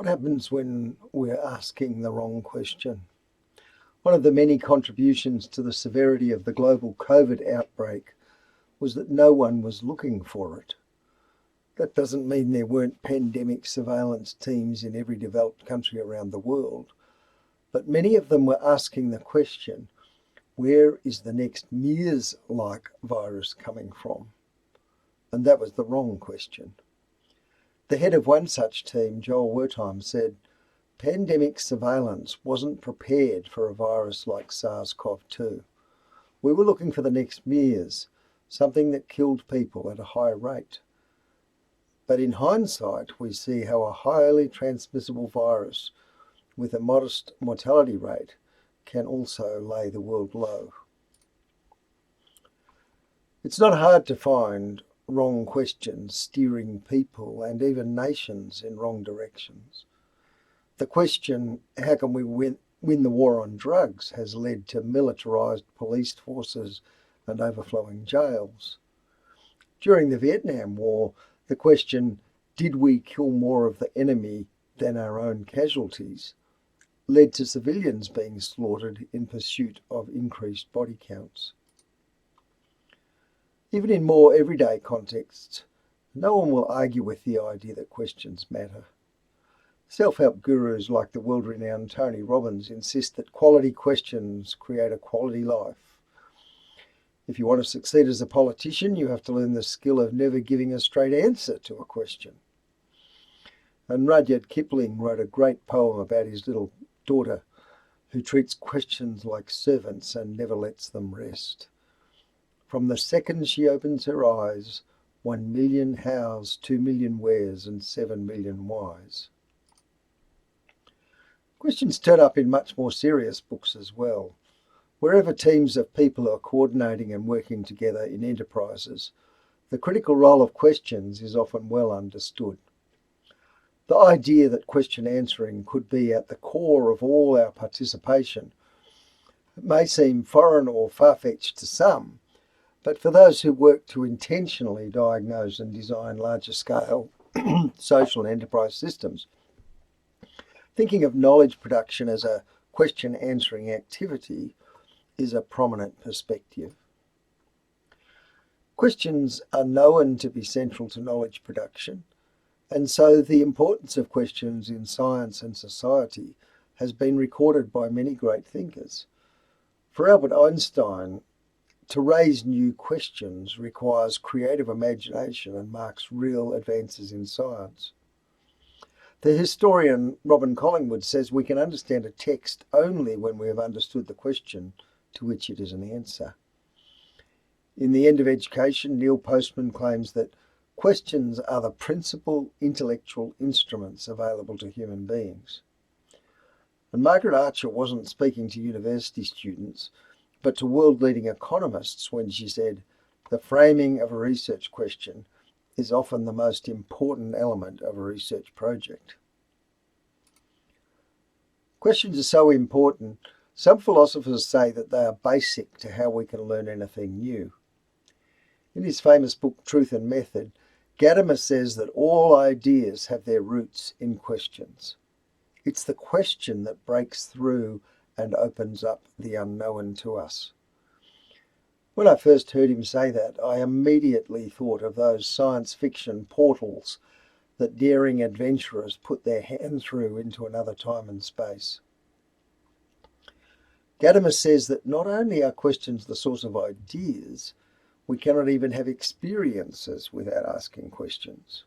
What happens when we're asking the wrong question? One of the many contributions to the severity of the global COVID outbreak was that no one was looking for it. That doesn't mean there weren't pandemic surveillance teams in every developed country around the world, but many of them were asking the question, where is the next MERS-like virus coming from? And that was the wrong question. The head of one such team, Joel Wertheim, said, pandemic surveillance wasn't prepared for a virus like SARS-CoV-2. We were looking for the next MERS, something that killed people at a high rate. But in hindsight, we see how a highly transmissible virus with a modest mortality rate can also lay the world low. It's not hard to find wrong questions steering people and even nations in wrong directions. The question, how can we win the war on drugs, has led to militarised police forces and overflowing jails. During the Vietnam War, the question, did we kill more of the enemy than our own casualties, led to civilians being slaughtered in pursuit of increased body counts. Even in more everyday contexts, no one will argue with the idea that questions matter. Self-help gurus like the world-renowned Tony Robbins insist that quality questions create a quality life. If you want to succeed as a politician, you have to learn the skill of never giving a straight answer to a question. And Rudyard Kipling wrote a great poem about his little daughter who treats questions like servants and never lets them rest. From the second she opens her eyes, 1 million hows, 2 million wheres, and 7 million whys. Questions turn up in much more serious books as well. Wherever teams of people are coordinating and working together in enterprises, the critical role of questions is often well understood. The idea that question answering could be at the core of all our participation may seem foreign or far-fetched to some, but for those who work to intentionally diagnose and design larger scale social and enterprise systems, thinking of knowledge production as a question answering activity is a prominent perspective. Questions are known to be central to knowledge production, and so the importance of questions in science and society has been recorded by many great thinkers. For Albert Einstein, to raise new questions requires creative imagination and marks real advances in science. The historian Robin Collingwood says we can understand a text only when we have understood the question to which it is an answer. In The End of Education, Neil Postman claims that questions are the principal intellectual instruments available to human beings. And Margaret Archer wasn't speaking to university students, but to world-leading economists when she said, the framing of a research question is often the most important element of a research project. Questions are so important, some philosophers say that they are basic to how we can learn anything new. In his famous book, Truth and Method, Gadamer says that all ideas have their roots in questions. It's the question that breaks through and opens up the unknown to us. When I first heard him say that, I immediately thought of those science fiction portals that daring adventurers put their hand through into another time and space. Gadamer says that not only are questions the source of ideas, we cannot even have experiences without asking questions.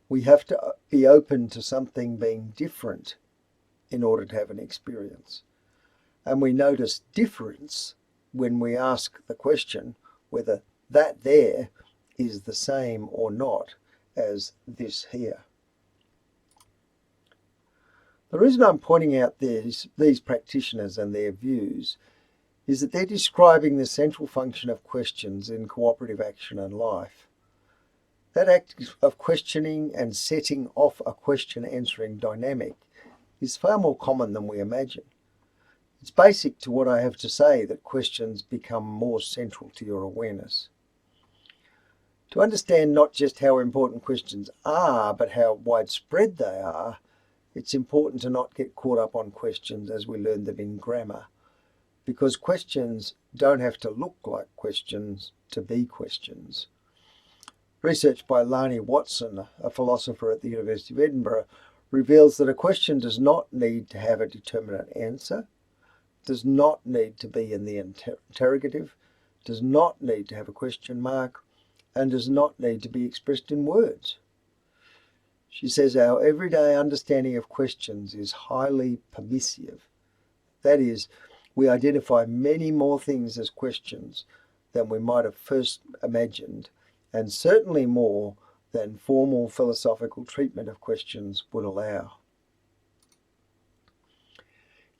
We have to be open to something being different in order to have an experience. And we notice difference when we ask the question whether that there is the same or not as this here. The reason I'm pointing out these practitioners and their views is that they're describing the central function of questions in cooperative action and life. That act of questioning and setting off a question-answering dynamic is far more common than we imagine. It's basic to what I have to say that questions become more central to your awareness. To understand not just how important questions are, but how widespread they are, it's important to not get caught up on questions as we learn them in grammar, because questions don't have to look like questions to be questions. Research by Lani Watson, a philosopher at the University of Edinburgh, reveals that a question does not need to have a determinate answer, does not need to be in the interrogative, does not need to have a question mark, and does not need to be expressed in words. She says our everyday understanding of questions is highly permissive. That is, we identify many more things as questions than we might have first imagined, and certainly more than formal philosophical treatment of questions would allow.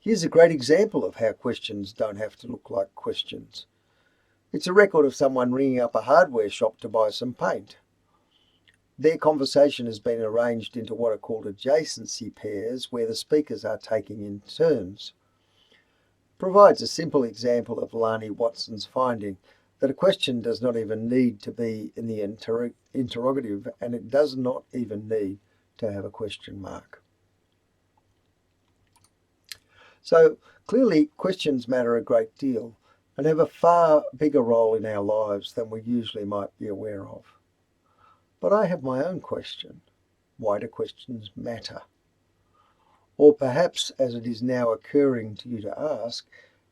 Here's a great example of how questions don't have to look like questions. It's a record of someone ringing up a hardware shop to buy some paint. Their conversation has been arranged into what are called adjacency pairs, where the speakers are taking in turns. Provides a simple example of Lani Watson's finding that a question does not even need to be in the interrogative, and it does not even need to have a question mark. So clearly questions matter a great deal and have a far bigger role in our lives than we usually might be aware of. But I have my own question. Why do questions matter? Or perhaps, as it is now occurring to you to ask,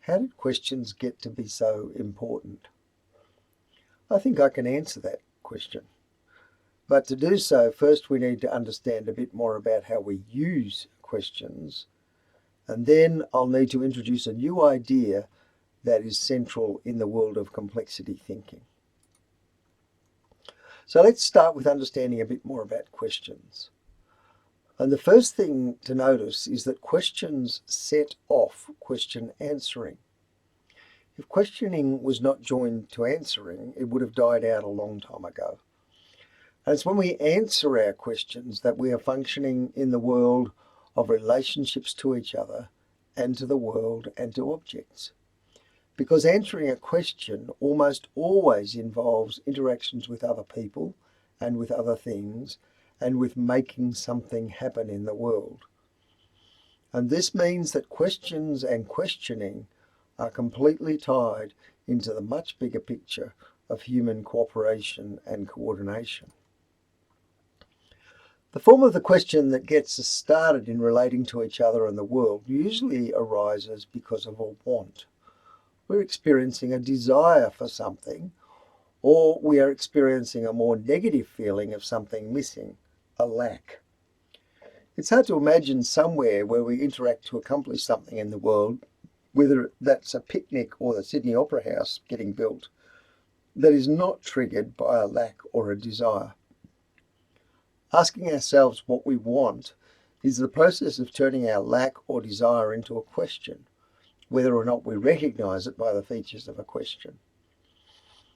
how did questions get to be so important? I think I can answer that question. But to do so, first we need to understand a bit more about how we use questions, and then I'll need to introduce a new idea that is central in the world of complexity thinking. So let's start with understanding a bit more about questions. And the first thing to notice is that questions set off question answering. If questioning was not joined to answering, it would have died out a long time ago. And it's when we answer our questions that we are functioning in the world of relationships to each other and to the world and to objects. Because answering a question almost always involves interactions with other people and with other things and with making something happen in the world. And this means that questions and questioning are completely tied into the much bigger picture of human cooperation and coordination. The form of the question that gets us started in relating to each other and the world usually arises because of a want. We're experiencing a desire for something, or we are experiencing a more negative feeling of something missing, a lack. It's hard to imagine somewhere where we interact to accomplish something in the world, whether that's a picnic or the Sydney Opera House getting built, that is not triggered by a lack or a desire. Asking ourselves what we want is the process of turning our lack or desire into a question, whether or not we recognize it by the features of a question.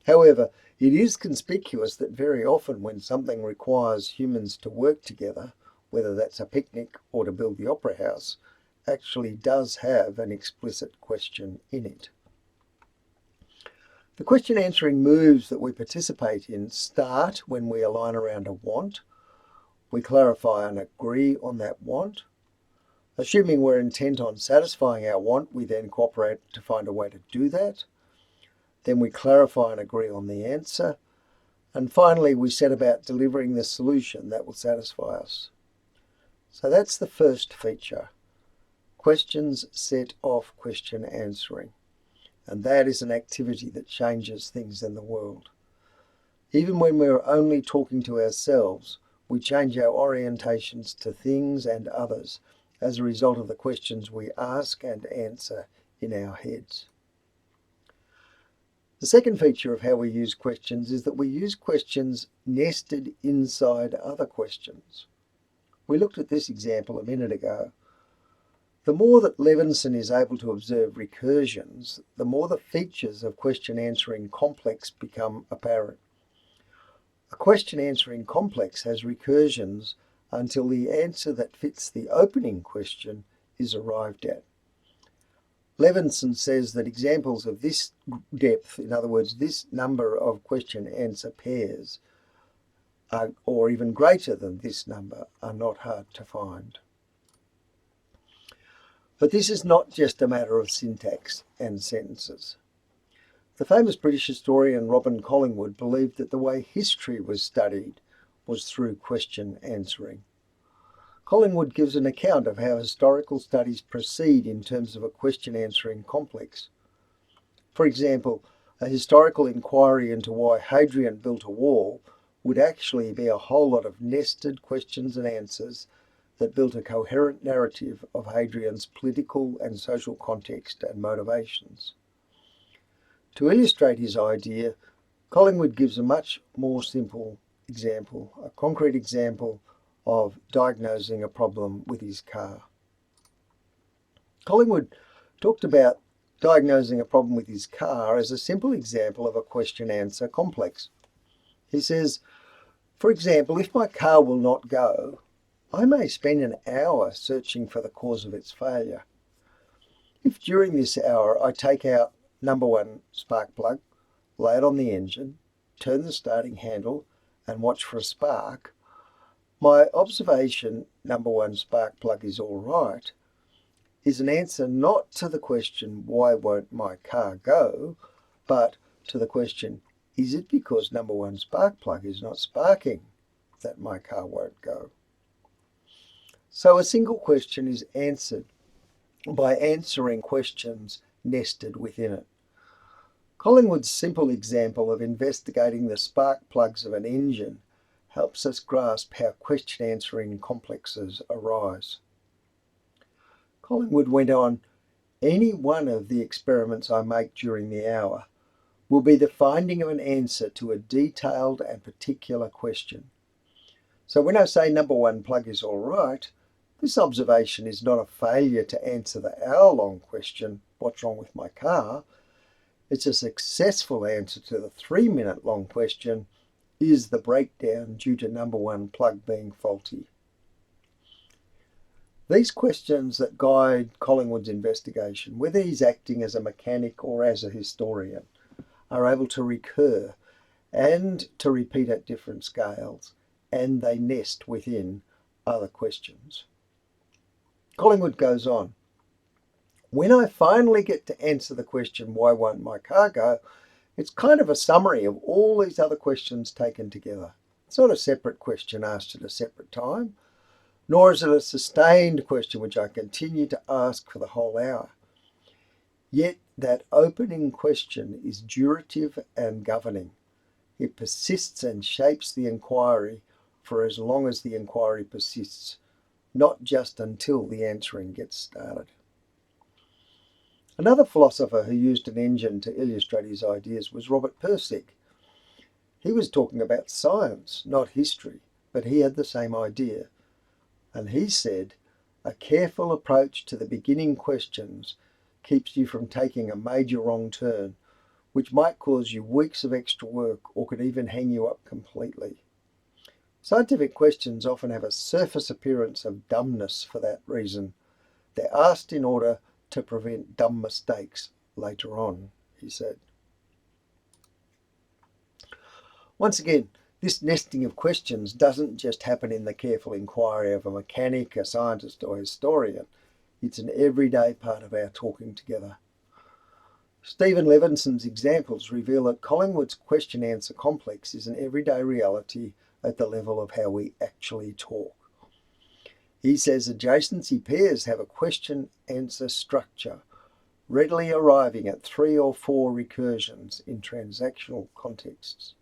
However, it is conspicuous that very often when something requires humans to work together, whether that's a picnic or to build the opera house, actually does have an explicit question in it. The question answering moves that we participate in start when we align around a want. We clarify and agree on that want. Assuming we're intent on satisfying our want, we then cooperate to find a way to do that. Then we clarify and agree on the answer. And finally, we set about delivering the solution that will satisfy us. So that's the first feature. Questions set off question answering. And that is an activity that changes things in the world. Even when we're only talking to ourselves, we change our orientations to things and others as a result of the questions we ask and answer in our heads. The second feature of how we use questions is that we use questions nested inside other questions. We looked at this example a minute ago. The more that Levinson is able to observe recursions, the more the features of question answering complex become apparent. A question answering complex has recursions until the answer that fits the opening question is arrived at. Levinson says that examples of this depth, in other words, this number of question-answer pairs, or even greater than this number, are not hard to find. But this is not just a matter of syntax and sentences. The famous British historian Robin Collingwood believed that the way history was studied was through question answering. Collingwood gives an account of how historical studies proceed in terms of a question answering complex. For example, a historical inquiry into why Hadrian built a wall would actually be a whole lot of nested questions and answers that built a coherent narrative of Hadrian's political and social context and motivations. To illustrate his idea, Collingwood gives a much more simple example, a concrete example of diagnosing a problem with his car. Collingwood talked about diagnosing a problem with his car as a simple example of a question-answer complex. He says, for example, if my car will not go, I may spend an hour searching for the cause of its failure. If during this hour I take out number 1 spark plug, lay it on the engine, turn the starting handle and watch for a spark, my observation, number 1 spark plug is all right, is an answer not to the question, why won't my car go, but to the question, is it because number 1 spark plug is not sparking that my car won't go? So a single question is answered by answering questions nested within it. Collingwood's simple example of investigating the spark plugs of an engine helps us grasp how question answering complexes arise. Collingwood went on, any one of the experiments I make during the hour will be the finding of an answer to a detailed and particular question. So when I say number 1 plug is all right, this observation is not a failure to answer the hour-long question, what's wrong with my car? It's a successful answer to the 3-minute long question, is the breakdown due to number 1 plug being faulty? These questions that guide Collingwood's investigation, whether he's acting as a mechanic or as a historian, are able to recur and to repeat at different scales, and they nest within other questions. Collingwood goes on, when I finally get to answer the question, why won't my car go, it's kind of a summary of all these other questions taken together. It's not a separate question asked at a separate time, nor is it a sustained question which I continue to ask for the whole hour. Yet that opening question is durative and governing. It persists and shapes the inquiry for as long as the inquiry persists, not just until the answering gets started. Another philosopher who used an engine to illustrate his ideas was Robert Pirsig. He was talking about science, not history, but he had the same idea. And he said, a careful approach to the beginning questions keeps you from taking a major wrong turn, which might cause you weeks of extra work or could even hang you up completely. Scientific questions often have a surface appearance of dumbness for that reason. They're asked in order to prevent dumb mistakes later on, he said. Once again, this nesting of questions doesn't just happen in the careful inquiry of a mechanic, a scientist or a historian. It's an everyday part of our talking together. Stephen Levinson's examples reveal that Collingwood's question-answer complex is an everyday reality at the level of how we actually talk. He says adjacency pairs have a question-answer structure, readily arriving at 3 or 4 recursions in transactional contexts.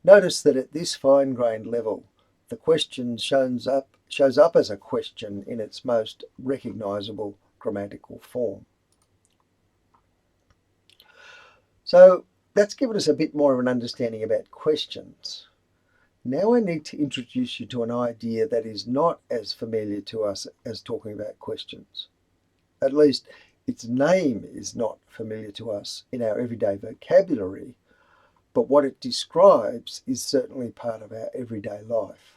Notice that at this fine-grained level, the question shows up as a question in its most recognisable grammatical form. So that's given us a bit more of an understanding about questions. Now I need to introduce you to an idea that is not as familiar to us as talking about questions. At least its name is not familiar to us in our everyday vocabulary, but what it describes is certainly part of our everyday life.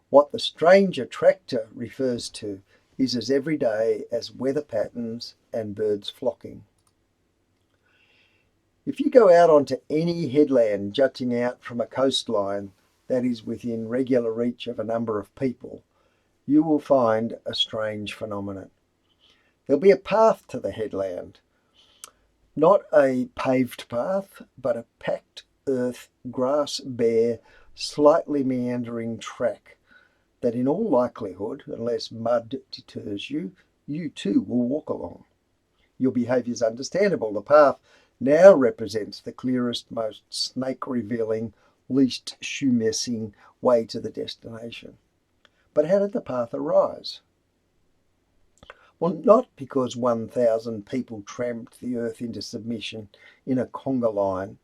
What the strange attractor refers to is as everyday as weather patterns and birds flocking. If you go out onto any headland jutting out from a coastline that is within regular reach of a number of people, you will find a strange phenomenon. There'll be a path to the headland, not a paved path, but a packed earth, grass bare, slightly meandering track that in all likelihood, unless mud deters you, you too will walk along. Your behaviour is understandable. The path now represents the clearest, most snake-revealing, least shoe-messing way to the destination. But how did the path arise? Well, not because 1,000 people tramped the earth into submission in a conga line,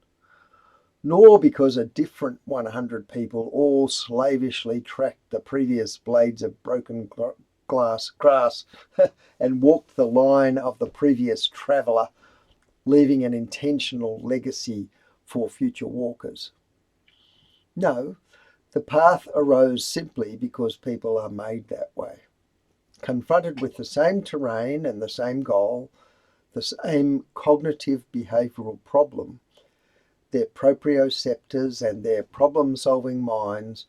nor because a different 100 people all slavishly tracked the previous blades of broken grass and walked the line of the previous traveller, leaving an intentional legacy for future walkers. No, the path arose simply because people are made that way. Confronted with the same terrain and the same goal, the same cognitive behavioural problem, their proprioceptors and their problem-solving minds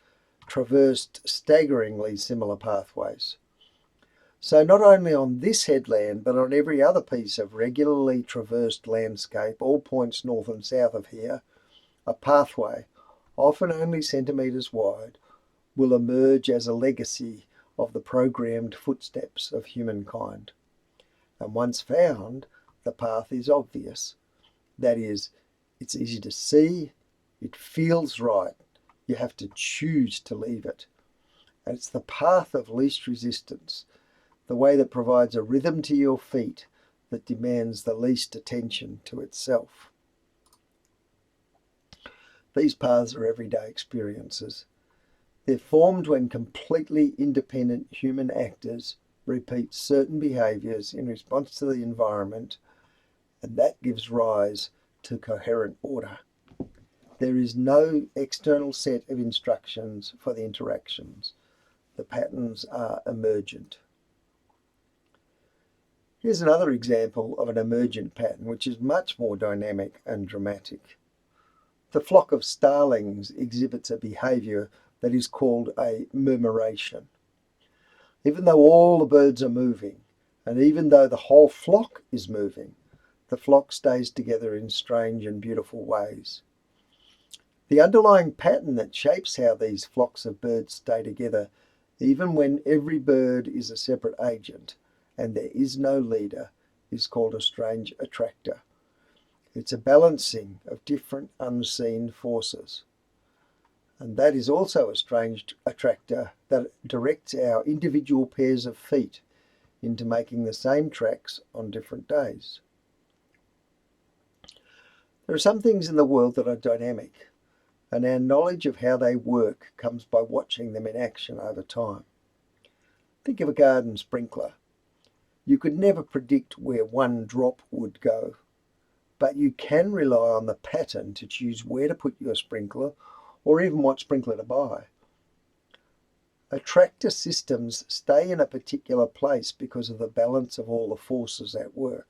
traversed staggeringly similar pathways. So not only on this headland, but on every other piece of regularly traversed landscape, all points north and south of here, a pathway, often only centimetres wide, will emerge as a legacy of the programmed footsteps of humankind. And once found, the path is obvious. That is, it's easy to see, it feels right, you have to choose to leave it. And it's the path of least resistance, the way that provides a rhythm to your feet that demands the least attention to itself. These paths are everyday experiences. They're formed when completely independent human actors repeat certain behaviours in response to the environment, and that gives rise to coherent order. There is no external set of instructions for the interactions. The patterns are emergent. Here's another example of an emergent pattern which is much more dynamic and dramatic. The flock of starlings exhibits a behaviour that is called a murmuration. Even though all the birds are moving, and even though the whole flock is moving, the flock stays together in strange and beautiful ways. The underlying pattern that shapes how these flocks of birds stay together, even when every bird is a separate agent and there is no leader, is called a strange attractor. It's a balancing of different unseen forces. And that is also a strange attractor that directs our individual pairs of feet into making the same tracks on different days. There are some things in the world that are dynamic, and our knowledge of how they work comes by watching them in action over time. Think of a garden sprinkler. You could never predict where one drop would go, but you can rely on the pattern to choose where to put your sprinkler or even what sprinkler to buy. Attractor systems stay in a particular place because of the balance of all the forces at work.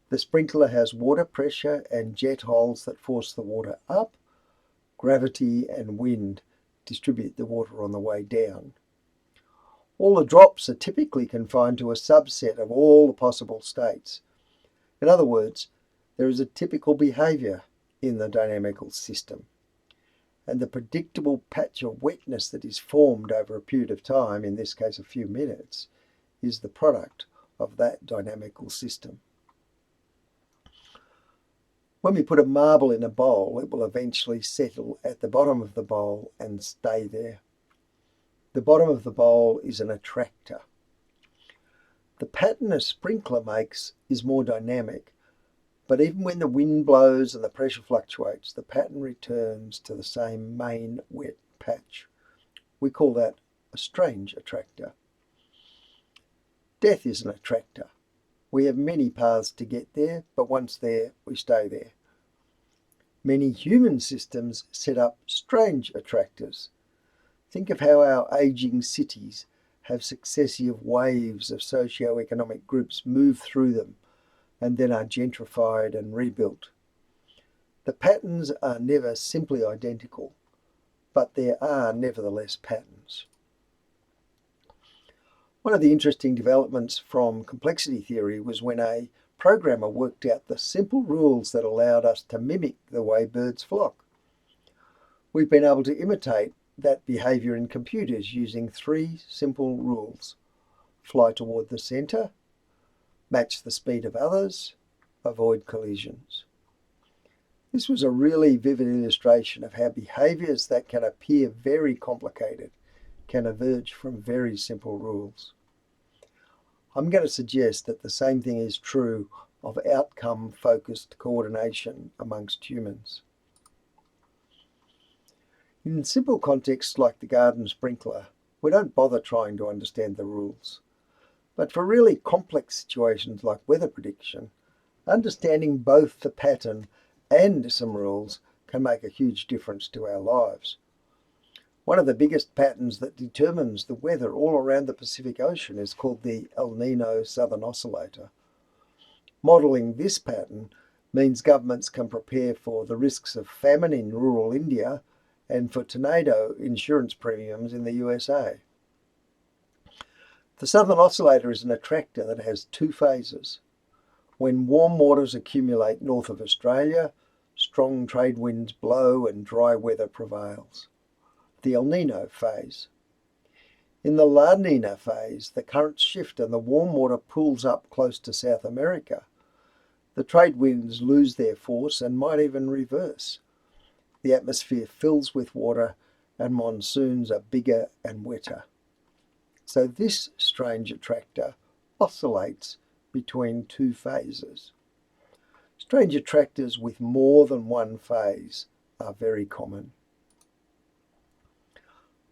The sprinkler has water pressure and jet holes that force the water up. Gravity and wind distribute the water on the way down. All the drops are typically confined to a subset of all the possible states. In other words, there is a typical behaviour in the dynamical system, and the predictable patch of wetness that is formed over a period of time, in this case a few minutes, is the product of that dynamical system. When we put a marble in a bowl, it will eventually settle at the bottom of the bowl and stay there. The bottom of the bowl is an attractor. The pattern a sprinkler makes is more dynamic, but even when the wind blows and the pressure fluctuates, the pattern returns to the same main wet patch. We call that a strange attractor. Death is an attractor. We have many paths to get there, but once there, we stay there. Many human systems set up strange attractors. Think of how our ageing cities have successive waves of socio-economic groups move through them and then are gentrified and rebuilt. The patterns are never simply identical, but there are nevertheless patterns. One of the interesting developments from complexity theory was when a programmer worked out the simple rules that allowed us to mimic the way birds flock. We've been able to imitate that behaviour in computers using 3 simple rules: fly toward the centre, match the speed of others, avoid collisions. This was a really vivid illustration of how behaviours that can appear very complicated can emerge from very simple rules. I'm going to suggest that the same thing is true of outcome-focused coordination amongst humans. In simple contexts like the garden sprinkler, we don't bother trying to understand the rules. But for really complex situations like weather prediction, understanding both the pattern and some rules can make a huge difference to our lives. One of the biggest patterns that determines the weather all around the Pacific Ocean is called the El Nino Southern Oscillator. Modelling this pattern means governments can prepare for the risks of famine in rural India and for tornado insurance premiums in the USA. The Southern Oscillator is an attractor that has 2 phases. When warm waters accumulate north of Australia, strong trade winds blow and dry weather prevails. The El Nino phase. In the La Nina phase, the currents shift and the warm water pools up close to South America. The trade winds lose their force and might even reverse. The atmosphere fills with water and monsoons are bigger and wetter. So this strange attractor oscillates between 2 phases. Strange attractors with more than one phase are very common.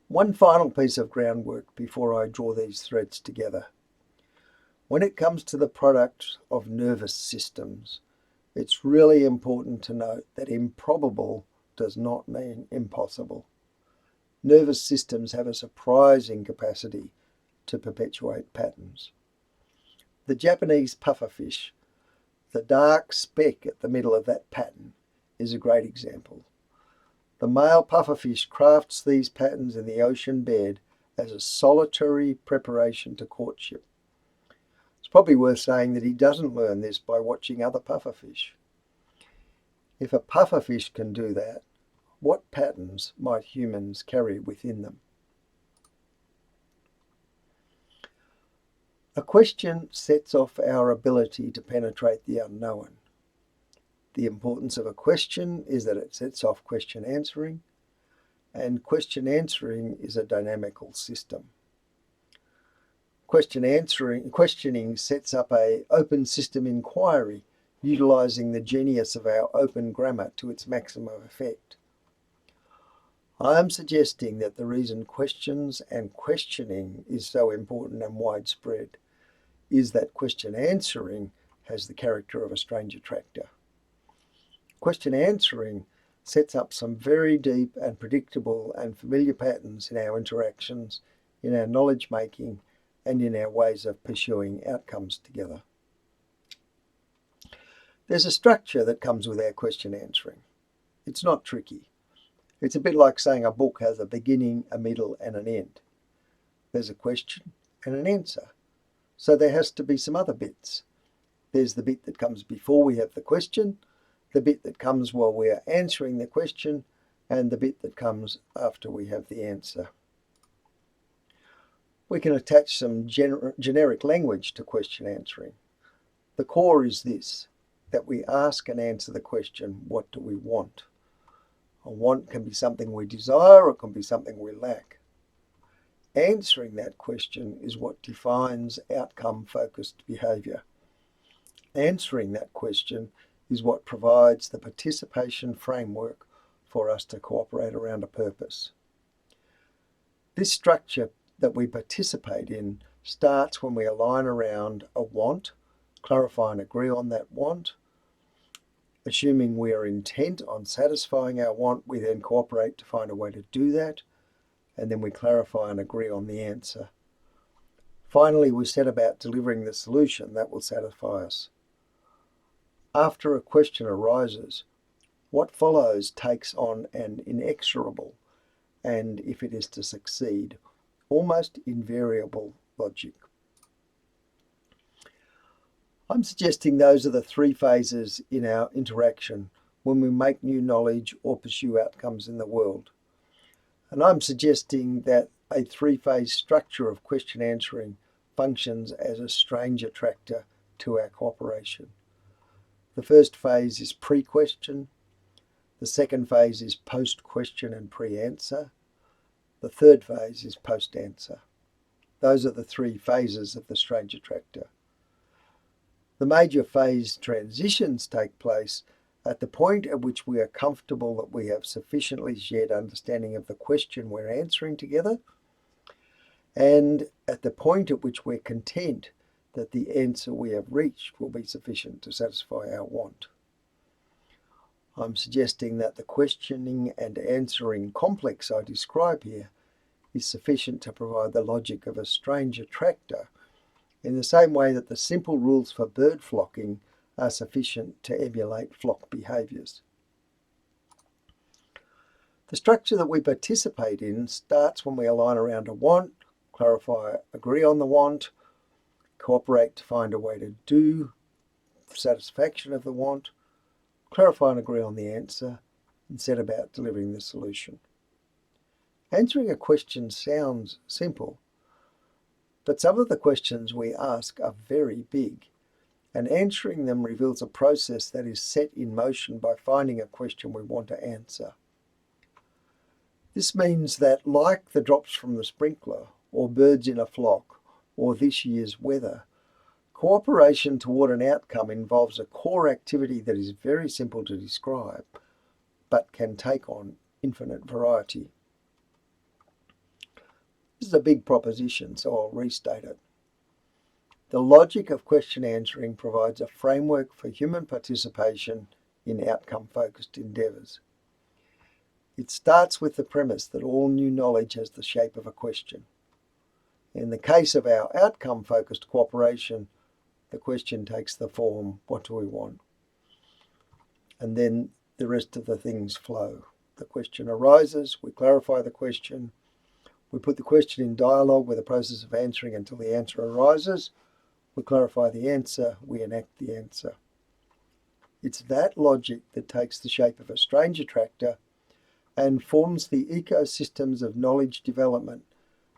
One final piece of groundwork before I draw these threads together. When it comes to the product of nervous systems, it's really important to note that improbable does not mean impossible. Nervous systems have a surprising capacity to perpetuate patterns. The Japanese pufferfish, the dark speck at the middle of that pattern, is a great example. The male pufferfish crafts these patterns in the ocean bed as a solitary preparation to courtship. It's probably worth saying that he doesn't learn this by watching other pufferfish. If a pufferfish can do that, what patterns might humans carry within them? A question sets off our ability to penetrate the unknown. The importance of a question is that it sets off question answering, and question answering is a dynamical system. Questioning sets up an open system inquiry, utilising the genius of our open grammar to its maximum effect. I am suggesting that the reason questions and questioning is so important and widespread is that question answering has the character of a strange attractor. Question answering sets up some very deep and predictable and familiar patterns in our interactions, in our knowledge making, and in our ways of pursuing outcomes together. There's a structure that comes with our question answering. It's not tricky. It's a bit like saying a book has a beginning, a middle, and an end. There's a question and an answer. So there has to be some other bits. There's the bit that comes before we have the question, the bit that comes while we are answering the question, and the bit that comes after we have the answer. We can attach some generic language to question answering. The core is this, that we ask and answer the question, what do we want? A want can be something we desire or it can be something we lack. Answering that question is what defines outcome-focused behaviour. Answering that question is what provides the participation framework for us to cooperate around a purpose. This structure that we participate in starts when we align around a want, clarify and agree on that want. Assuming we are intent on satisfying our want, we then cooperate to find a way to do that, and then we clarify and agree on the answer. Finally, we set about delivering the solution that will satisfy us. After a question arises, what follows takes on an inexorable, and if it is to succeed, almost invariable logic. I'm suggesting those are the three phases in our interaction when we make new knowledge or pursue outcomes in the world. And I'm suggesting that a three-phase structure of question answering functions as a strange attractor to our cooperation. The first phase is pre-question. The second phase is post-question and pre-answer. The third phase is post-answer. Those are the three phases of the strange attractor. The major phase transitions take place at the point at which we are comfortable that we have sufficiently shared understanding of the question we're answering together, and at the point at which we're content that the answer we have reached will be sufficient to satisfy our want. I'm suggesting that the questioning and answering complex I describe here is sufficient to provide the logic of a strange attractor, in the same way that the simple rules for bird flocking are sufficient to emulate flock behaviours. The structure that we participate in starts when we align around a want, clarify, agree on the want, cooperate to find a way to do satisfaction of the want, clarify and agree on the answer, and set about delivering the solution. Answering a question sounds simple, but some of the questions we ask are very big, and answering them reveals a process that is set in motion by finding a question we want to answer. This means that, like the drops from the sprinkler, or birds in a flock, or this year's weather, cooperation toward an outcome involves a core activity that is very simple to describe, but can take on infinite variety. This is a big proposition, so I'll restate it. The logic of question answering provides a framework for human participation in outcome-focused endeavours. It starts with the premise that all new knowledge has the shape of a question. In the case of our outcome-focused cooperation, the question takes the form, what do we want? And then the rest of the things flow. The question arises, we clarify the question, we put the question in dialogue with the process of answering until the answer arises, we clarify the answer, we enact the answer. It's that logic that takes the shape of a strange attractor and forms the ecosystems of knowledge development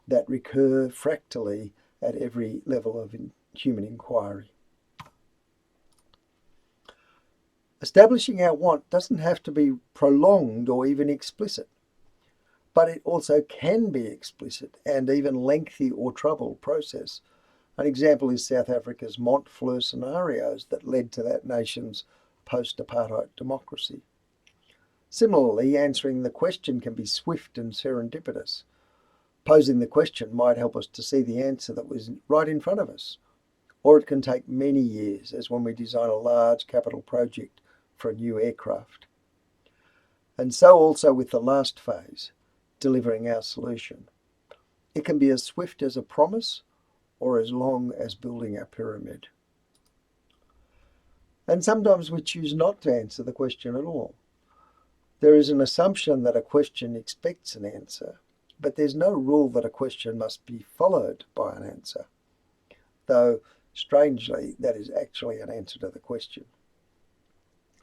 that recur fractally at every level of human inquiry. Establishing our want doesn't have to be prolonged or even explicit, but it also can be explicit and even lengthy or troubled process. An example is South Africa's Montfleur scenarios that led to that nation's post-apartheid democracy. Similarly, answering the question can be swift and serendipitous. Posing the question might help us to see the answer that was right in front of us. Or it can take many years, as when we design a large capital project for a new aircraft. And so also with the last phase, delivering our solution. It can be as swift as a promise or as long as building a pyramid. And sometimes we choose not to answer the question at all. There is an assumption that a question expects an answer, but there's no rule that a question must be followed by an answer, though strangely that is actually an answer to the question.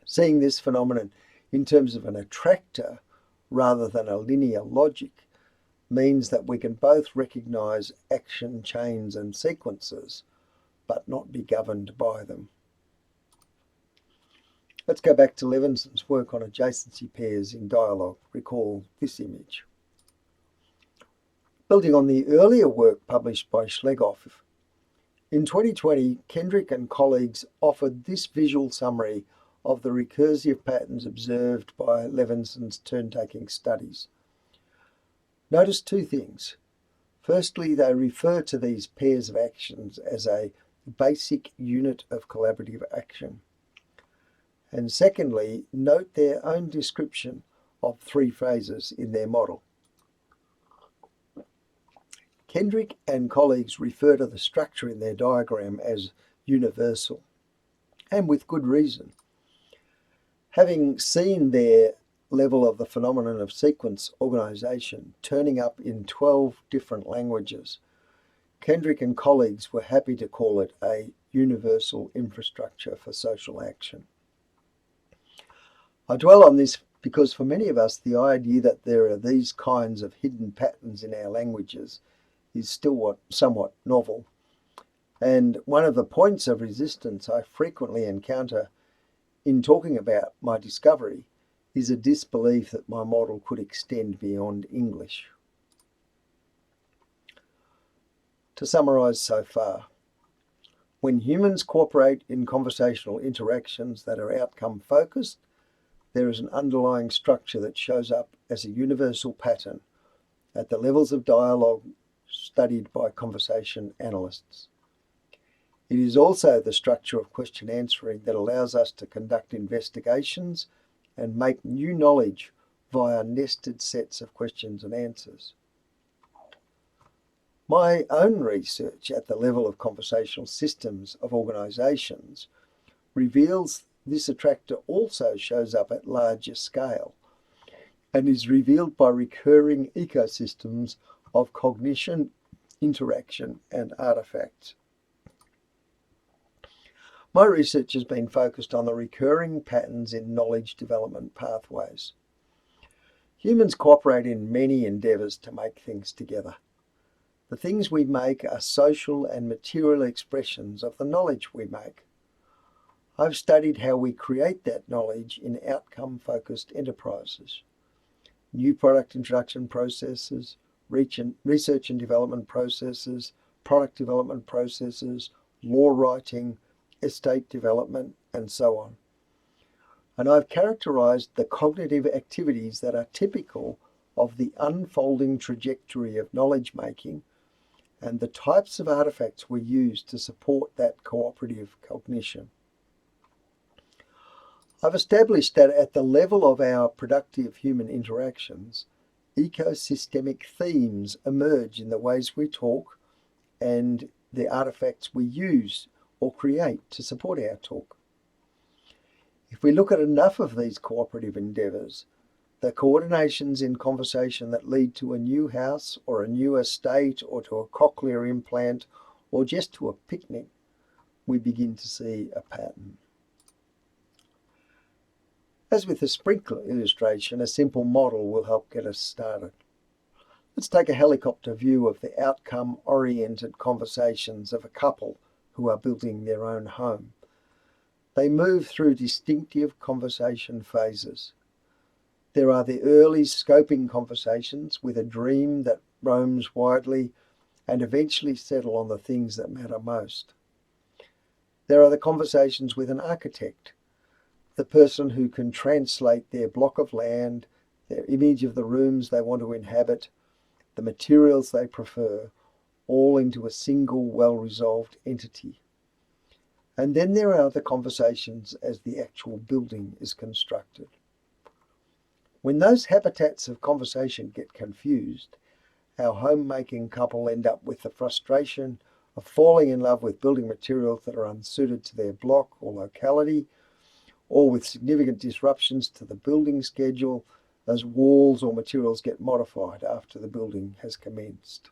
Seeing this phenomenon in terms of an attractor rather than a linear logic means that we can both recognise action chains and sequences, but not be governed by them. Let's go back to Levenson's work on adjacency pairs in dialogue. Recall this image. Building on the earlier work published by Schlegoff, in 2020, Kendrick and colleagues offered this visual summary of the recursive patterns observed by Levenson's turn-taking studies. Notice two things. Firstly, they refer to these pairs of actions as a basic unit of collaborative action. And secondly, note their own description of three phases in their model. Kendrick and colleagues refer to the structure in their diagram as universal, and with good reason. Having seen their level of the phenomenon of sequence organisation turning up in 12 different languages, Kendrick and colleagues were happy to call it a universal infrastructure for social action. I dwell on this because for many of us, the idea that there are these kinds of hidden patterns in our languages is still somewhat novel. And one of the points of resistance I frequently encounter in talking about my discovery is a disbelief that my model could extend beyond English. To summarise so far, when humans cooperate in conversational interactions that are outcome focused, there is an underlying structure that shows up as a universal pattern at the levels of dialogue studied by conversation analysts. It is also the structure of question answering that allows us to conduct investigations and make new knowledge via nested sets of questions and answers. My own research at the level of conversational systems of organisations reveals this attractor also shows up at larger scale and is revealed by recurring ecosystems of cognition, interaction, and artefacts. My research has been focused on the recurring patterns in knowledge development pathways. Humans cooperate in many endeavours to make things together. The things we make are social and material expressions of the knowledge we make. I've studied how we create that knowledge in outcome-focused enterprises. New product introduction processes, research and development processes, product development processes, law writing, estate development, and so on. And I've characterised the cognitive activities that are typical of the unfolding trajectory of knowledge making and the types of artefacts we use to support that cooperative cognition. I've established that at the level of our productive human interactions, ecosystemic themes emerge in the ways we talk and the artefacts we use or create to support our talk. If we look at enough of these cooperative endeavours, the coordinations in conversation that lead to a new house or a new estate or to a cochlear implant or just to a picnic, we begin to see a pattern. As with the sprinkler illustration, a simple model will help get us started. Let's take a helicopter view of the outcome-oriented conversations of a couple who are building their own home. They move through distinctive conversation phases. There are the early scoping conversations with a dream that roams widely and eventually settle on the things that matter most. There are the conversations with an architect, the person who can translate their block of land, their image of the rooms they want to inhabit, the materials they prefer, all into a single well-resolved entity. And then there are the conversations as the actual building is constructed. When those habitats of conversation get confused, our homemaking couple end up with the frustration of falling in love with building materials that are unsuited to their block or locality, or with significant disruptions to the building schedule as walls or materials get modified after the building has commenced.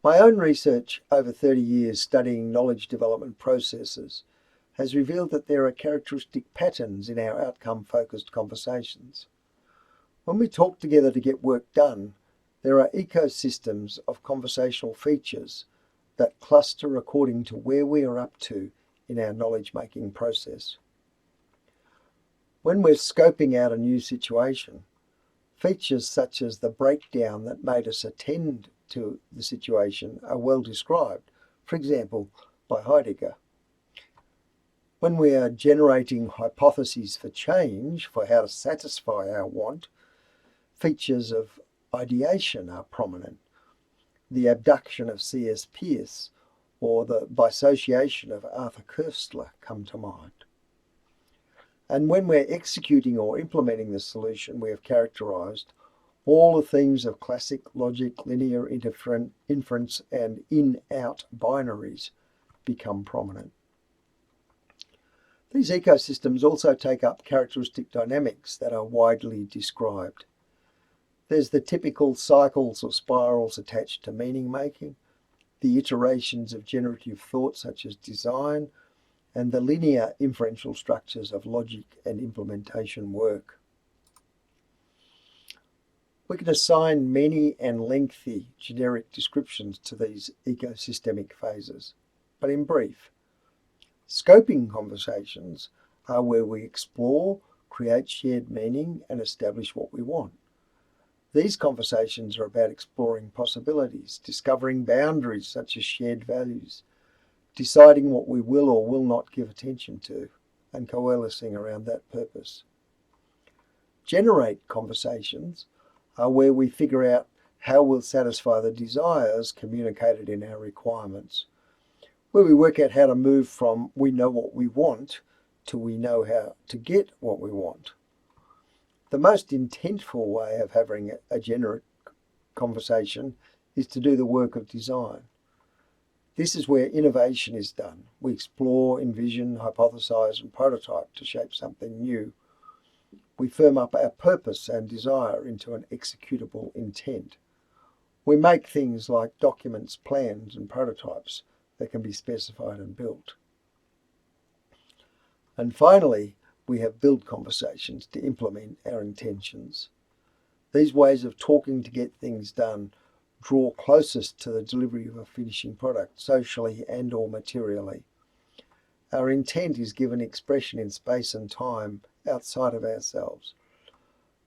My own research over 30 years studying knowledge development processes has revealed that there are characteristic patterns in our outcome-focused conversations. When we talk together to get work done, there are ecosystems of conversational features that cluster according to where we are up to in our knowledge-making process. When we're scoping out a new situation, features such as the breakdown that made us attend to the situation are well described, for example, by Heidegger. When we are generating hypotheses for change, for how to satisfy our want, features of ideation are prominent. The abduction of C.S. Peirce or the bisociation of Arthur Koestler come to mind. And when we're executing or implementing the solution we have characterised, all the themes of classic logic, linear inference, and in-out binaries become prominent. These ecosystems also take up characteristic dynamics that are widely described. There's the typical cycles or spirals attached to meaning making, the iterations of generative thought such as design, and the linear inferential structures of logic and implementation work. We can assign many and lengthy generic descriptions to these ecosystemic phases, but in brief, scoping conversations are where we explore, create shared meaning, and establish what we want. These conversations are about exploring possibilities, discovering boundaries such as shared values, deciding what we will or will not give attention to, and coalescing around that purpose. Generate conversations are where we figure out how we'll satisfy the desires communicated in our requirements, where we work out how to move from we know what we want to we know how to get what we want. The most intentful way of having a generate conversation is to do the work of design. This is where innovation is done. We explore, envision, hypothesize, and prototype to shape something new. We firm up our purpose and desire into an executable intent. We make things like documents, plans, and prototypes that can be specified and built. And finally, we have build conversations to implement our intentions. These ways of talking to get things done draw closest to the delivery of a finishing product, socially and or materially. Our intent is given expression in space and time outside of ourselves.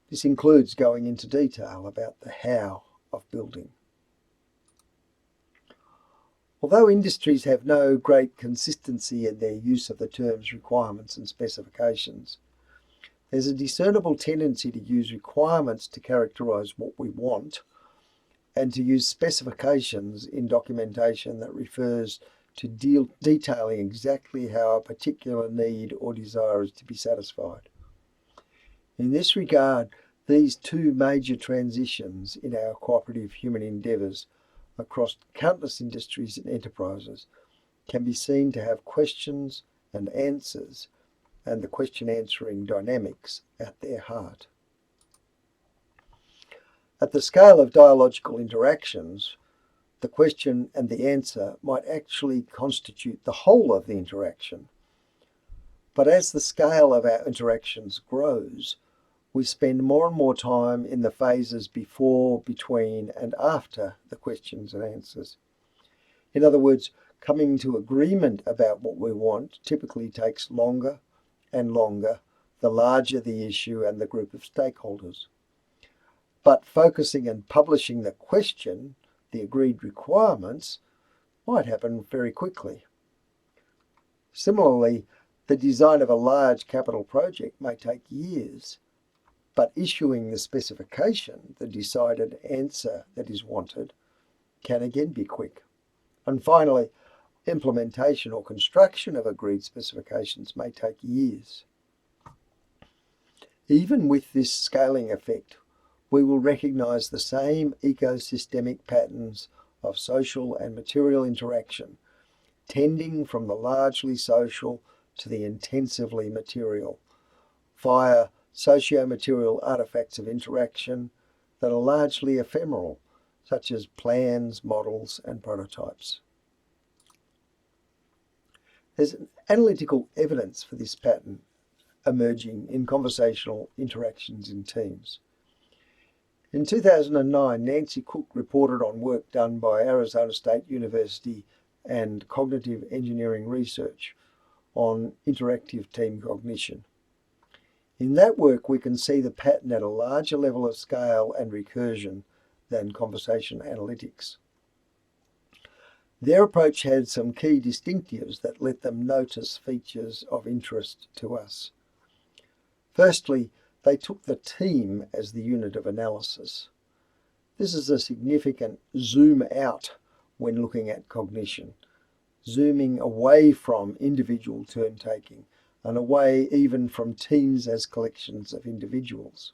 This includes going into detail about the how of building. Although industries have no great consistency in their use of the terms requirements and specifications, there's a discernible tendency to use requirements to characterise what we want and to use specifications in documentation that refers to detailing exactly how a particular need or desire is to be satisfied. In this regard, these two major transitions in our cooperative human endeavours across countless industries and enterprises can be seen to have questions and answers and the question answering dynamics at their heart. At the scale of dialogical interactions, the question and the answer might actually constitute the whole of the interaction. But as the scale of our interactions grows, we spend more and more time in the phases before, between, and after the questions and answers. In other words, coming to agreement about what we want typically takes longer and longer, the larger the issue and the group of stakeholders. But focusing and publishing the question, the agreed requirements, might happen very quickly. Similarly, the design of a large capital project may take years, but issuing the specification, the decided answer that is wanted, can again be quick. And finally, implementation or construction of agreed specifications may take years. Even with this scaling effect, we will recognise the same ecosystemic patterns of social and material interaction, tending from the largely social to the intensively material, via socio-material artefacts of interaction that are largely ephemeral, such as plans, models, and prototypes. There's analytical evidence for this pattern emerging in conversational interactions in teams. In 2009, Nancy Cook reported on work done by Arizona State University and Cognitive Engineering Research on interactive team cognition. In that work, we can see the pattern at a larger level of scale and recursion than conversation analytics. Their approach had some key distinctives that let them notice features of interest to us. Firstly, they took the team as the unit of analysis. This is a significant zoom out when looking at cognition, zooming away from individual turn-taking and away even from teams as collections of individuals.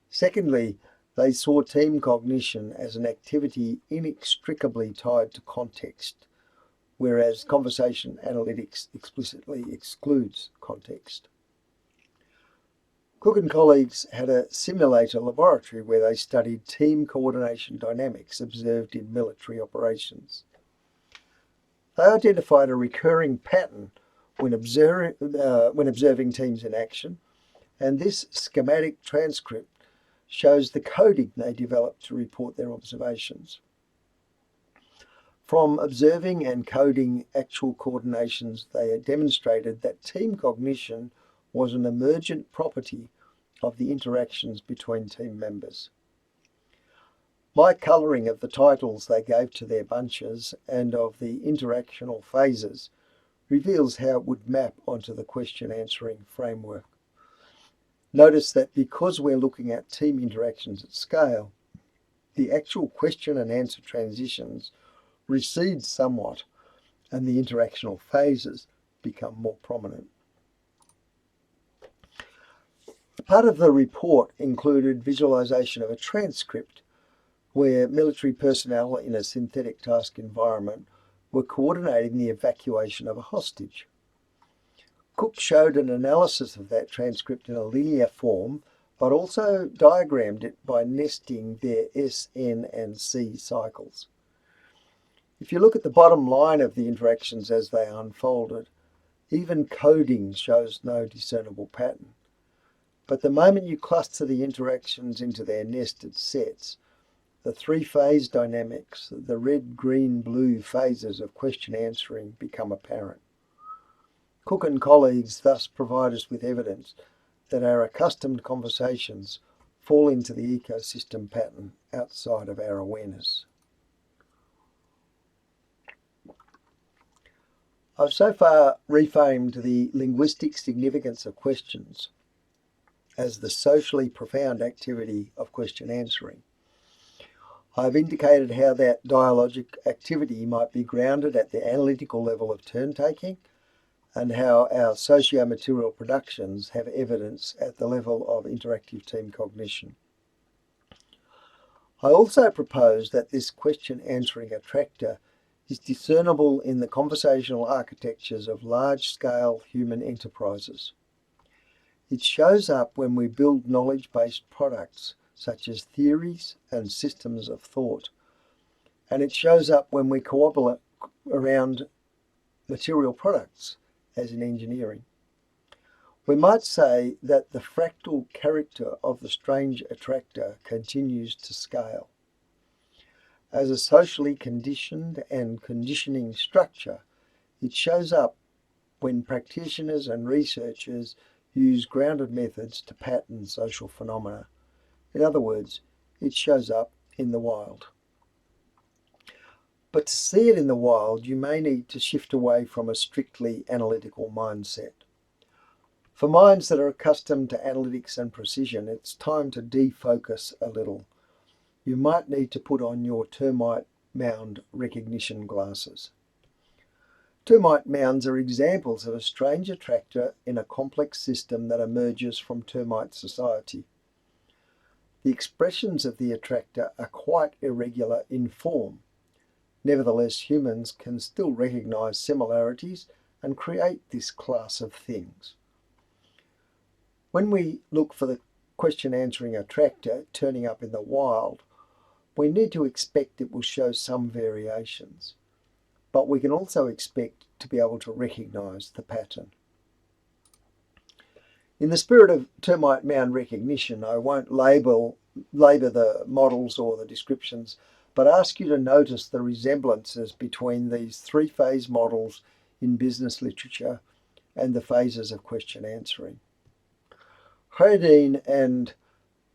Secondly, they saw team cognition as an activity inextricably tied to context, whereas conversation analytics explicitly excludes context. Cook and colleagues had a simulator laboratory where they studied team coordination dynamics observed in military operations. They identified a recurring pattern when observing teams in action, and this schematic transcript shows the coding they developed to report their observations. From observing and coding actual coordinations, they demonstrated that team cognition was an emergent property of the interactions between team members. My colouring of the titles they gave to their bunches and of the interactional phases reveals how it would map onto the question answering framework. Notice that because we're looking at team interactions at scale, the actual question and answer transitions recede somewhat and the interactional phases become more prominent. Part of the report included visualization of a transcript where military personnel in a synthetic task environment were coordinating the evacuation of a hostage. Cook showed an analysis of that transcript in a linear form, but also diagrammed it by nesting their S, N, and C cycles. If you look at the bottom line of the interactions as they unfolded, even coding shows no discernible pattern. But the moment you cluster the interactions into their nested sets, the three-phase dynamics, the red, green, blue phases of question answering become apparent. Cook and colleagues thus provide us with evidence that our accustomed conversations fall into the ecosystem pattern outside of our awareness. I've so far reframed the linguistic significance of questions as the socially profound activity of question answering. I've indicated how that dialogic activity might be grounded at the analytical level of turn-taking and how our socio-material productions have evidence at the level of interactive team cognition. I also propose that this question answering attractor is discernible in the conversational architectures of large-scale human enterprises. It shows up when we build knowledge-based products such as theories and systems of thought, and it shows up when we cooperate around material products, as in engineering. We might say that the fractal character of the strange attractor continues to scale. As a socially conditioned and conditioning structure, it shows up when practitioners and researchers use grounded methods to pattern social phenomena. In other words, it shows up in the wild. But to see it in the wild, you may need to shift away from a strictly analytical mindset. For minds that are accustomed to analytics and precision, it's time to defocus a little. You might need to put on your termite mound recognition glasses. Termite mounds are examples of a strange attractor in a complex system that emerges from termite society. The expressions of the attractor are quite irregular in form. Nevertheless, humans can still recognize similarities and create this class of things. When we look for the question answering attractor turning up in the wild, we need to expect it will show some variations, but we can also expect to be able to recognize the pattern. In the spirit of termite mound recognition, I won't labor the models or the descriptions, but ask you to notice the resemblances between these three-phase models in business literature and the phases of question answering. Hardeen and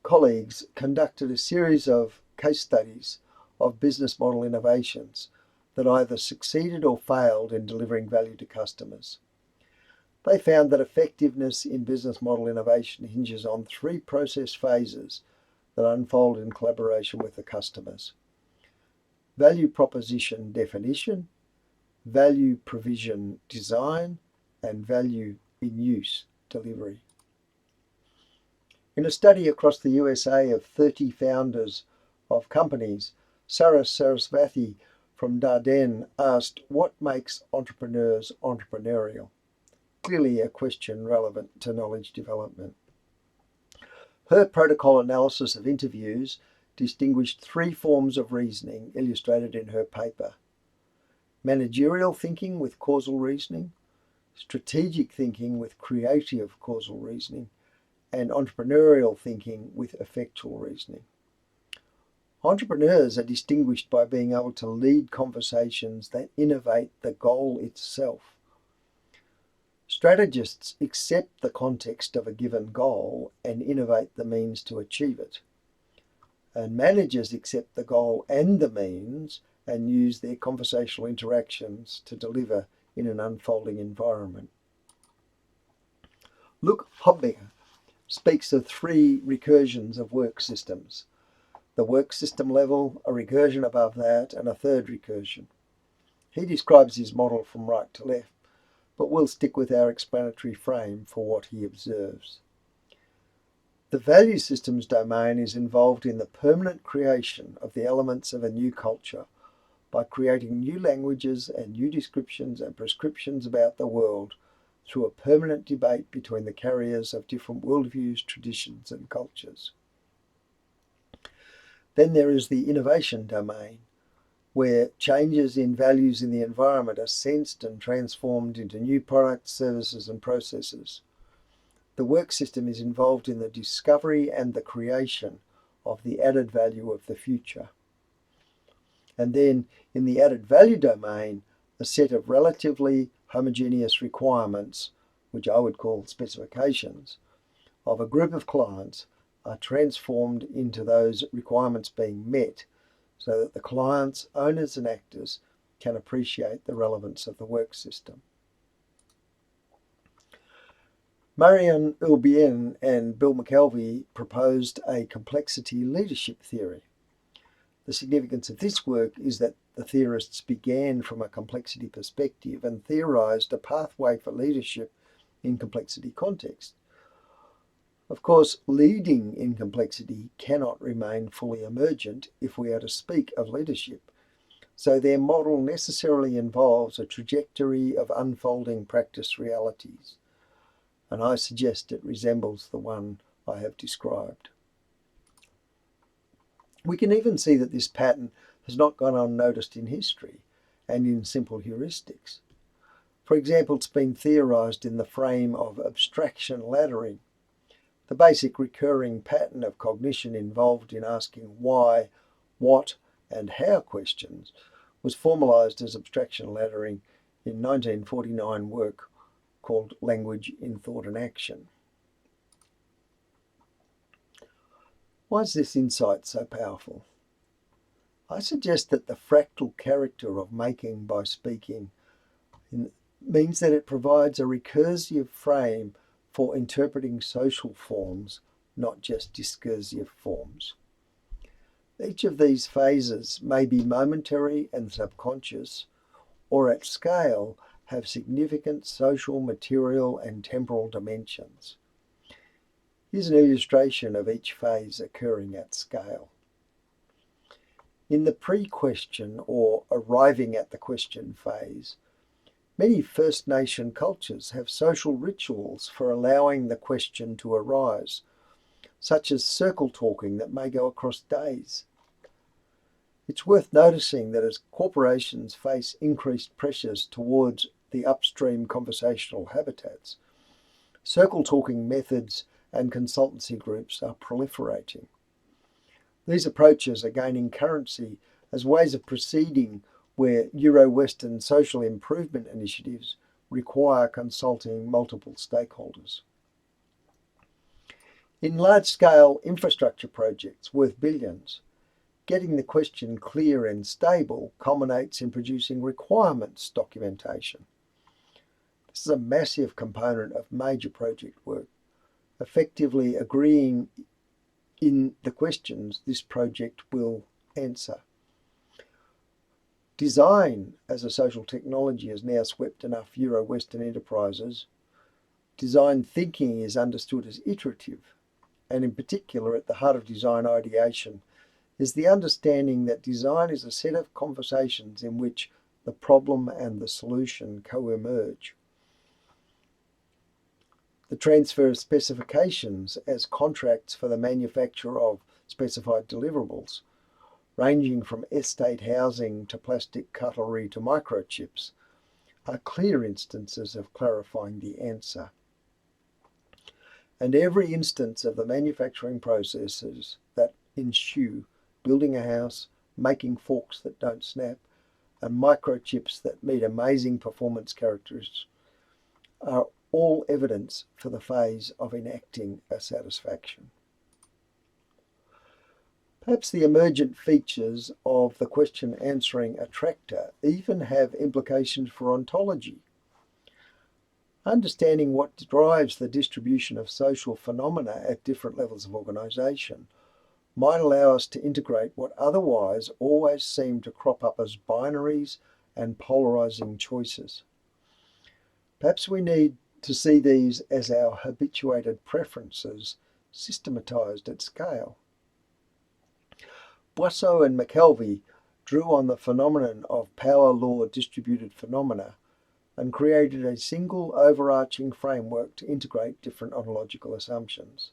colleagues conducted a series of case studies of business model innovations that either succeeded or failed in delivering value to customers. They found that effectiveness in business model innovation hinges on three process phases that unfold in collaboration with the customers: value proposition definition, value provision design, and value in use delivery. In a study across the USA of 30 founders of companies, Sarah Sarasvathy from Darden asked, what makes entrepreneurs entrepreneurial? Clearly a question relevant to knowledge development. Her protocol analysis of interviews distinguished three forms of reasoning illustrated in her paper: managerial thinking with causal reasoning, strategic thinking with creative causal reasoning, and entrepreneurial thinking with effectual reasoning. Entrepreneurs are distinguished by being able to lead conversations that innovate the goal itself. Strategists accept the context of a given goal and innovate the means to achieve it. And managers accept the goal and the means and use their conversational interactions to deliver in an unfolding environment. Luc Hobbecker speaks of three recursions of work systems: the work system level, a recursion above that, and a third recursion. He describes his model from right to left, but we'll stick with our explanatory frame for what he observes. The value systems domain is involved in the permanent creation of the elements of a new culture by creating new languages and new descriptions and prescriptions about the world through a permanent debate between the carriers of different worldviews, traditions, and cultures. Then there is the innovation domain, where changes in values in the environment are sensed and transformed into new products, services, and processes. The work system is involved in the discovery and the creation of the added value of the future. And then in the added value domain, a set of relatively homogeneous requirements, which I would call specifications, of a group of clients are transformed into those requirements being met so that the clients, owners, and actors can appreciate the relevance of the work system. Marion Ulbien and Bill McKelvey proposed a complexity leadership theory. The significance of this work is that the theorists began from a complexity perspective and theorized a pathway for leadership in complexity context. Of course, leading in complexity cannot remain fully emergent if we are to speak of leadership, so their model necessarily involves a trajectory of unfolding practice realities, and I suggest it resembles the one I have described. We can even see that this pattern has not gone unnoticed in history and in simple heuristics. For example, it's been theorized in the frame of abstraction laddering. The basic recurring pattern of cognition involved in asking why, what, and how questions was formalized as abstraction laddering in 1949 work called Language in Thought and Action. Why is this insight so powerful? I suggest that the fractal character of making by speaking means that it provides a recursive frame for interpreting social forms, not just discursive forms. Each of these phases may be momentary and subconscious, or at scale have significant social, material, and temporal dimensions. Here's an illustration of each phase occurring at scale. In the pre-question or arriving at the question phase, many First Nation cultures have social rituals for allowing the question to arise, such as circle talking that may go across days. It's worth noticing that as corporations face increased pressures towards the upstream conversational habitats, circle talking methods and consultancy groups are proliferating. These approaches are gaining currency as ways of proceeding where Euro-Western social improvement initiatives require consulting multiple stakeholders. In large-scale infrastructure projects worth billions, getting the question clear and stable culminates in producing requirements documentation. This is a massive component of major project work, effectively agreeing in the questions this project will answer. Design as a social technology has now swept enough Euro-Western enterprises. Design thinking is understood as iterative, and in particular at the heart of design ideation is the understanding that design is a set of conversations in which the problem and the solution co-emerge. the transfer of specifications as contracts for the manufacture of specified deliverables, ranging from estate housing to plastic cutlery to microchips, are clear instances of clarifying the answer. And every instance of the manufacturing processes that ensue, building a house, making forks that don't snap, and microchips that meet amazing performance characteristics, are all evidence for the phase of enacting a satisfaction. Perhaps the emergent features of the question answering attractor even have implications for ontology. Understanding what drives the distribution of social phenomena at different levels of organisation might allow us to integrate what otherwise always seem to crop up as binaries and polarising choices. Perhaps we need to see these as our habituated preferences systematised at scale. Boisseau and McKelvey drew on the phenomenon of power law distributed phenomena and created a single overarching framework to integrate different ontological assumptions.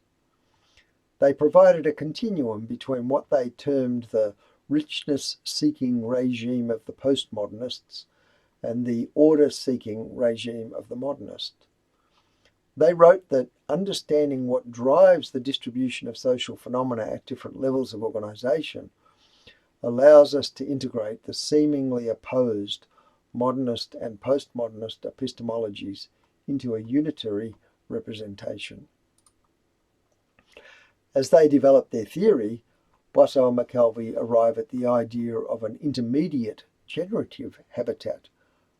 They provided a continuum between what they termed the richness-seeking regime of the postmodernists and the order-seeking regime of the modernist. They wrote that understanding what drives the distribution of social phenomena at different levels of organisation allows us to integrate the seemingly opposed modernist and postmodernist epistemologies into a unitary representation. As they develop their theory, Boisseau and McKelvey arrive at the idea of an intermediate generative habitat,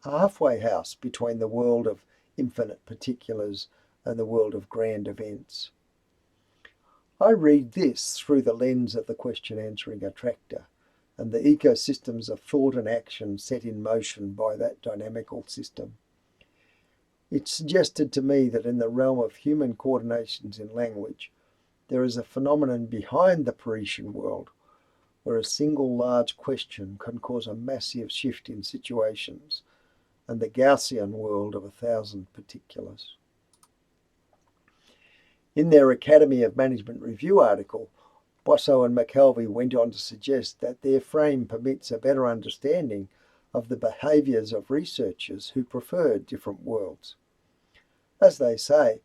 a halfway house between the world of infinite particulars and the world of grand events. I read this through the lens of the question answering attractor and the ecosystems of thought and action set in motion by that dynamical system. It suggested to me that in the realm of human coordinations in language, there is a phenomenon behind the Parisian world where a single large question can cause a massive shift in situations, and the Gaussian world of 1,000 particulars. In their Academy of Management Review article, Boisseau and McKelvey went on to suggest that their frame permits a better understanding of the behaviours of researchers who prefer different worlds. As they say,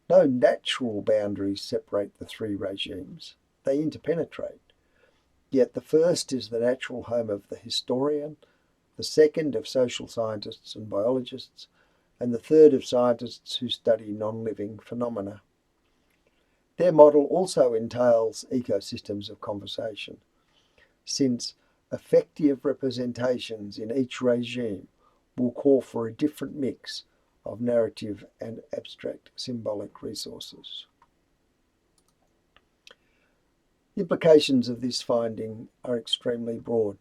no natural boundaries separate the three regimes. They interpenetrate. Yet the first is the natural home of the historian, the second of social scientists and biologists, and the third of scientists who study non-living phenomena. Their model also entails ecosystems of conversation, since effective representations in each regime will call for a different mix of narrative and abstract symbolic resources. The implications of this finding are extremely broad.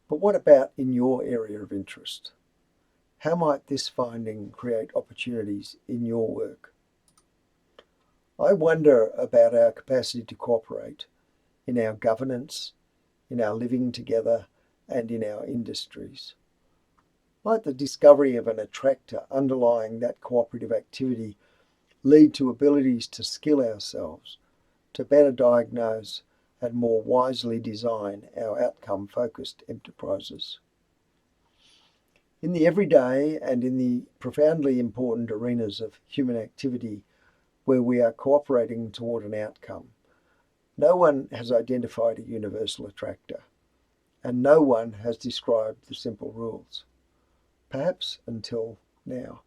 But what about in your area of interest? How might this finding create opportunities in your work? I wonder about our capacity to cooperate in our governance, in our living together, and in our industries. Might the discovery of an attractor underlying that cooperative activity lead to abilities to skill ourselves, to better diagnose and more wisely design our outcome-focused enterprises? In the everyday and in the profoundly important arenas of human activity where we are cooperating toward an outcome, no one has identified a universal attractor, and no one has described the simple rules. Perhaps until now.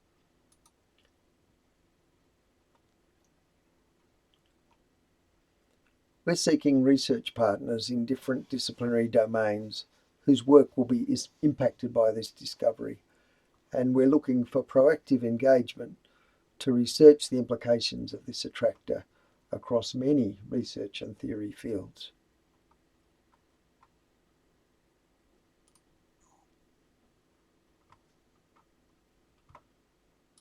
We're seeking research partners in different disciplinary domains whose work will be impacted by this discovery, and we're looking for proactive engagement to research the implications of this attractor across many research and theory fields.